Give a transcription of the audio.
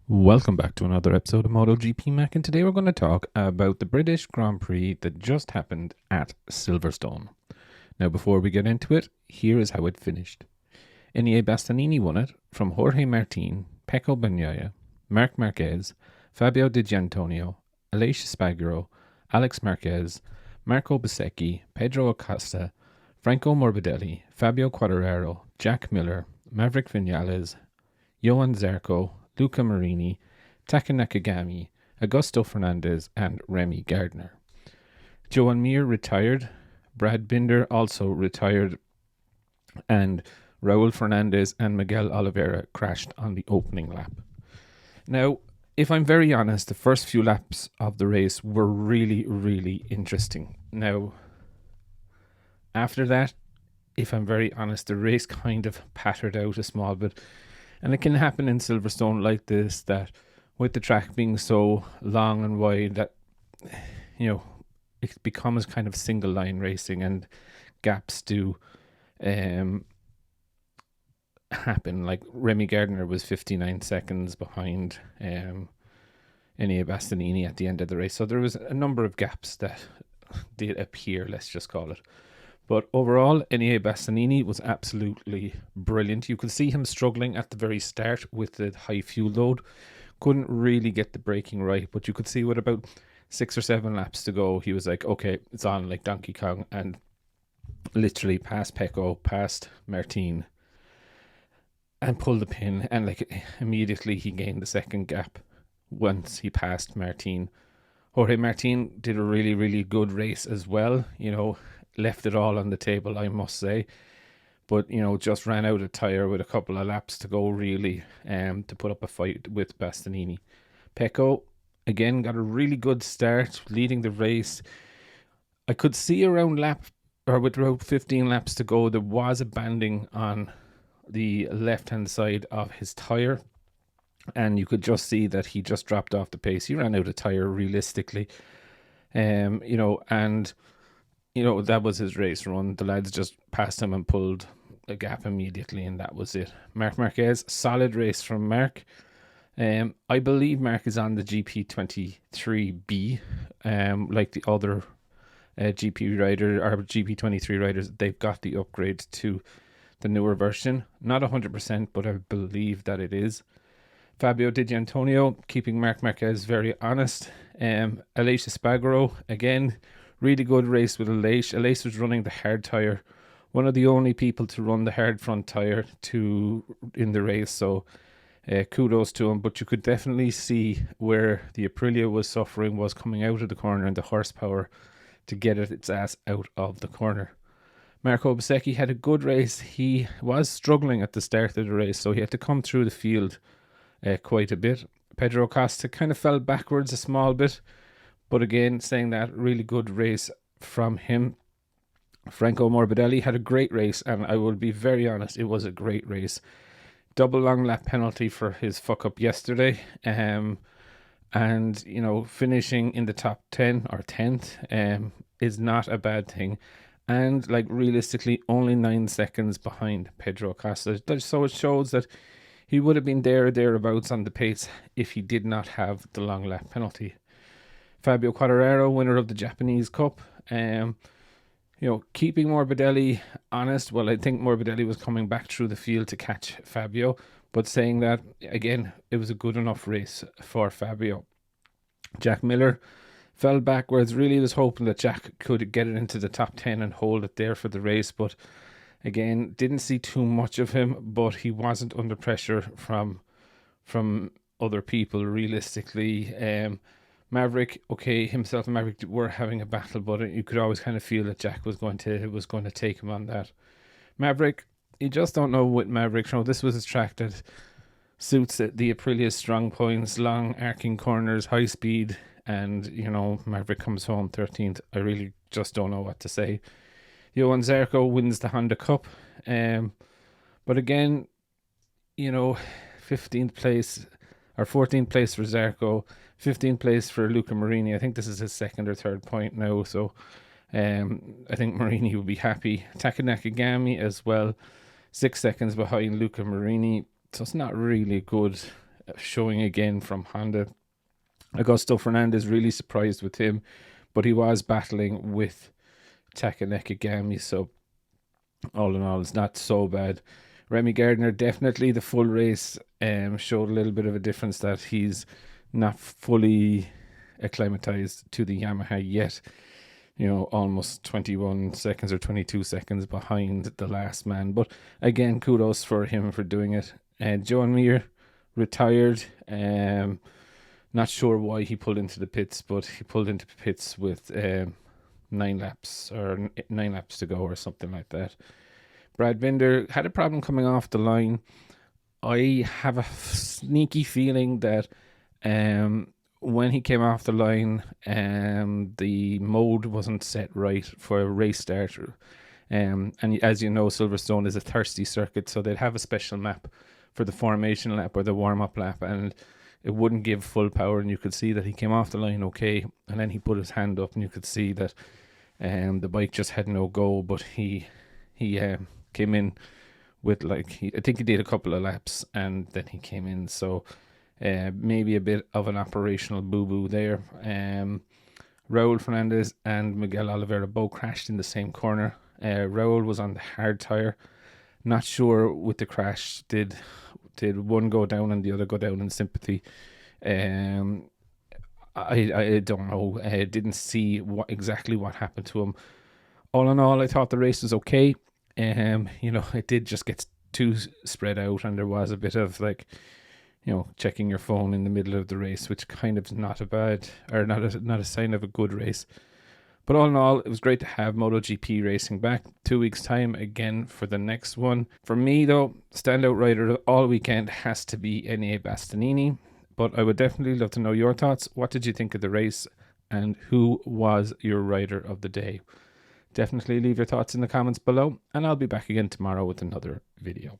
Welcome back to another episode of MotoGP Mac, and today we're going to talk about the British Grand Prix that just happened at Silverstone. Now, before we get into it, here is how it finished. Enea Bastianini won it from Jorge Martin, Pecco Bagnaia, Marc Marquez, Fabio Di Giannantonio, Aleix Espargaro, Alex Marquez, Marco Bezzecchi, Pedro Acosta, Franco Morbidelli, Fabio Quartararo, Jack Miller, Maverick Vinales, Johan Zarco, Luca Marini, Taka Nakagami, Augusto Fernandez, and Remy Gardner. Joan Mir retired, Brad Binder also retired, and Raul Fernandez and Miguel Oliveira crashed on the opening lap. Now, if I'm very honest, the first few laps of the race were really, really interesting. Now, after that, if I'm very honest, the race kind of pattered out a small bit. And it can happen in Silverstone like this, that with the track being so long and wide that, it becomes kind of single line racing and gaps do happen. Like Remy Gardner was 59 seconds behind Enea Bastianini at the end of the race. So there was a number of gaps that did appear, let's just call it. But overall, Enea Bastianini was absolutely brilliant. You could see him struggling at the very start with the high fuel load. Couldn't really get the braking right, but you could see with about 6 or 7 laps to go, he was like, okay, it's on like Donkey Kong, and literally past Pecco, past Martin, and pulled the pin, and like immediately he gained the second gap once he passed Martin. Jorge Martin did a really, really good race as well, left it all on the table, I must say. But, just ran out of tyre with a couple of laps to go, really, to put up a fight with Bastianini. Pecco, again, got a really good start, leading the race. I could see with around 15 laps to go, there was a banding on the left-hand side of his tyre. And you could just see that he just dropped off the pace. He ran out of tyre, realistically. That was his race run. The lads just passed him and pulled a gap immediately, and that was it. Marc Marquez, solid race from Marc. I believe Marc is on the GP23B, like the other GP rider or GP23 riders. They've got the upgrade to the newer version. Not 100%, but I believe that it is. Fabio Di Giannantonio keeping Marc Marquez very honest. Aleix Espargaro, again, really good race with Aleix. Aleix was running the hard tyre. One of the only people to run the hard front tyre in the race. So kudos to him. But you could definitely see where the Aprilia was suffering was coming out of the corner, and the horsepower to get its ass out of the corner. Marco Bezzecchi had a good race. He was struggling at the start of the race, so he had to come through the field quite a bit. Pedro Acosta kind of fell backwards a small bit. But again, saying that, really good race from him. Franco Morbidelli had a great race, and I will be very honest, it was a great race. Double long lap penalty for his fuck up yesterday. And, finishing in the top 10 or 10th is not a bad thing. And, realistically, only 9 seconds behind Pedro Acosta. So it shows that he would have been there or thereabouts on the pace if he did not have the long lap penalty. Fabio Quartararo, winner of the Japanese Cup. Keeping Morbidelli honest. Well, I think Morbidelli was coming back through the field to catch Fabio. But saying that, again, it was a good enough race for Fabio. Jack Miller fell backwards. Really was hoping that Jack could get it into the top 10 and hold it there for the race. But again, didn't see too much of him. But he wasn't under pressure from other people, realistically. Maverick, okay, himself and Maverick were having a battle, but you could always kind of feel that Jack was going to take him on that. Maverick, you just don't know with Maverick. This was a track that suits the Aprilia's strong points, long arcing corners, high speed, and Maverick comes home 13th. I really just don't know what to say. Johan Zarco wins the Honda Cup, but again, 15th place or 14th place for Zarco. 15th place for Luca Marini. I think this is his second or third point now, so I think Marini will be happy. Taka Nakagami as well, 6 seconds behind Luca Marini. So it's not really good showing again from Honda. Augusto Fernandez, really surprised with him, but he was battling with Taka Nakagami, so all in all, it's not so bad. Remy Gardner, definitely the full race showed a little bit of a difference that he's not fully acclimatized to the Yamaha yet. You know, almost 21 seconds or 22 seconds behind the last man. But again, kudos for him for doing it. Joan Mir retired. Not sure why he pulled into the pits, but he pulled into pits with 9 laps to go or something like that. Brad Binder had a problem coming off the line. I have a sneaky feeling that when he came off the line, the mode wasn't set right for a race starter. And as you know, Silverstone is a thirsty circuit, so they'd have a special map for the formation lap or the warm-up lap, and it wouldn't give full power, and you could see that he came off the line okay, and then he put his hand up, and you could see that the bike just had no go, but he came in with I think he did a couple of laps, and then he came in, so maybe a bit of an operational boo-boo there. Raul Fernandez and Miguel Oliveira both crashed in the same corner. Raul was on the hard tyre. Not sure with the crash, did one go down and the other go down in sympathy? I don't know. I didn't see exactly what happened to him. All in all, I thought the race was okay. It did just get too spread out, and there was a bit of checking your phone in the middle of the race, which kind of not a sign of a good race. But all in all, it was great to have MotoGP racing back. 2 weeks time again for the next one. For me though, standout rider all weekend has to be Enea Bastianini. But I would definitely love to know your thoughts. What did you think of the race, and who was your rider of the day? Definitely leave your thoughts in the comments below, and I'll be back again tomorrow with another video.